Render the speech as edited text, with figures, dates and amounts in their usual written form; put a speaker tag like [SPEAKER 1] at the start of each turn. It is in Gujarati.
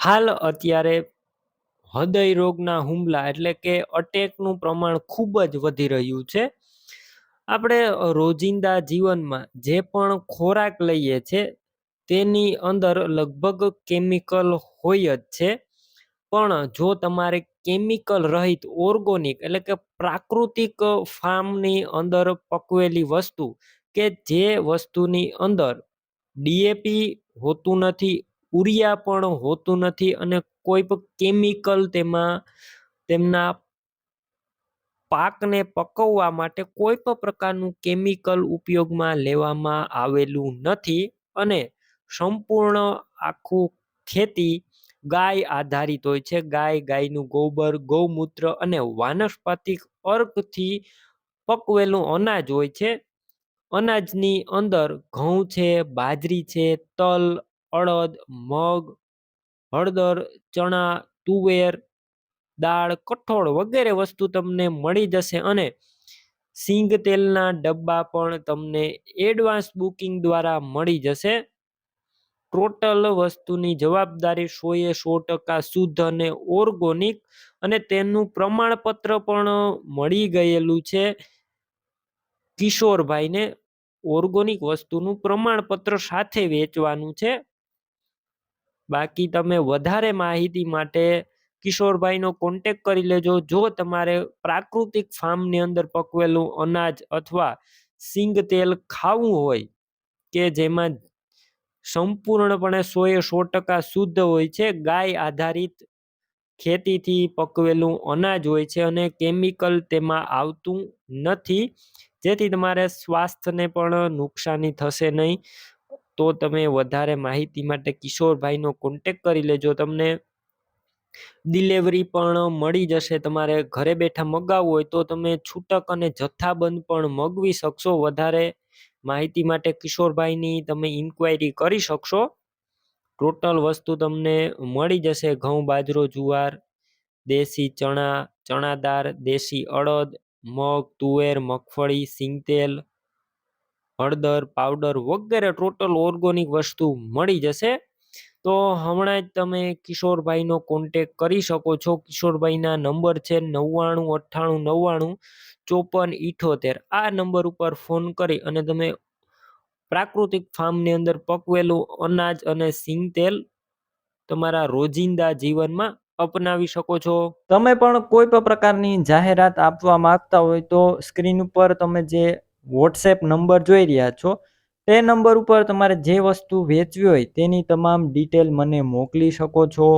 [SPEAKER 1] હાલ અત્યારે હૃદય રોગના હુમલા એટલે કે અટેકનું પ્રમાણ ખૂબ જ વધી રહ્યું છે. આપણે રોજિંદા જીવનમાં જે પણ ખોરાક લઈએ છીએ તેની અંદર લગભગ કેમિકલ હોય જ છે. પણ જો તમારે કેમિકલ રહિત ઓર્ગોનિક એટલે કે પ્રાકૃતિક ફાર્મની અંદર પકવેલી વસ્તુ કે જે વસ્તુની અંદર ડીએપી હોતું નથી, ઉરિયા પણ હોતું નથી અને કોઈ પણ કેમિકલ તેમના પાકને પકવવા માટે કોઈ પણ પ્રકારનું કેમિકલ ઉપયોગમાં લેવામાં આવેલું નથી અને સંપૂર્ણ આખું ખેતી ગાય આધારિત હોય છે. ગાયનું ગોબર, ગૌમૂત્ર અને વાનસ્પતિક અર્કથી પકવેલું અનાજ હોય છે. અનાજની અંદર ઘઉં છે, બાજરી છે, તલ, અડદ, મગ, હળદર, ચણા, તુવેર, દાળ, કઠોળ વગેરે વસ્તુ તમને મળી જશે અને સિંગ તેલના ડબ્બા પણ તમને એડવાન્સ બુકિંગ દ્વારા મળી જશે. ટોટલ વસ્તુની જવાબદારી 100% શુદ્ધ અને ઓર્ગોનિક અને તેનું પ્રમાણપત્ર પણ મળી ગયેલું છે કિશોરભાઈને. ઓર્ગોનિક વસ્તુનું પ્રમાણપત્ર સાથે વેચવાનું છે. બાકી તમે વધારે માહિતી માટે કિશોરભાઈનો કોન્ટેક કરી લેજો. જો તમારે પ્રાકૃતિક ફાર્મની અંદર પકવેલું અનાજ અથવા સિંગ તેલ ખાવું હોય કે જેમાં સંપૂર્ણપણે 100% શુદ્ધ હોય છે, ગાય આધારિત ખેતીથી પકવેલું અનાજ હોય છે અને કેમિકલ તેમાં આવતું નથી, જેથી તમારે સ્વાસ્થ્યને પણ નુકસાની થશે નહીં. તો તમે વધારે માહિતી માટે કિશોરભાઈનો કોન્ટેક કરી લેજો. તમને ડિલિવરી પણ મળી જશે. તમારે ઘરે બેઠા મગાવવું હોય તો તમે છૂટક અને જથ્થાબંધ પણ મગવી શકશો. વધારે માહિતી માટે કિશોરભાઈની તમે ઇન્ક્વાયરી કરી શકશો. ટોટલ વસ્તુ તમને મળી જશે. ઘઉં, બાજરો, જુવાર, દેશી ચણા, ચણાદાર, દેશી અડદ, મગ, તુવેર, મગફળી, સિંગતેલ, હળદર પાવડર વગેરે ટોટલ ઓર્ગોનિક વસ્તુ મળી જશે. તો હમણાં જ તમે કિશોરભાઈનો કોન્ટેક કરી શકો છો. કિશોરભાઈના નંબર છે 9998995478. આ નંબર ઉપર ફોન કરી અને તમે પ્રાકૃતિક ફાર્મની અંદર પકવેલું અનાજ અને સિંગતેલ તમારા રોજિંદા જીવનમાં અપનાવી શકો છો. તમે પણ કોઈ પણ પ્રકારની જાહેરાત આપવા માંગતા હોય તો સ્ક્રીન ઉપર તમે જે વોટ્સએપ નંબર જોઈ રહ્યા છો તે નંબર ઉપર તમારે જે વસ્તુ વેચવી હોય તેની તમામ ડિટેલ મને મોકલી શકો છો.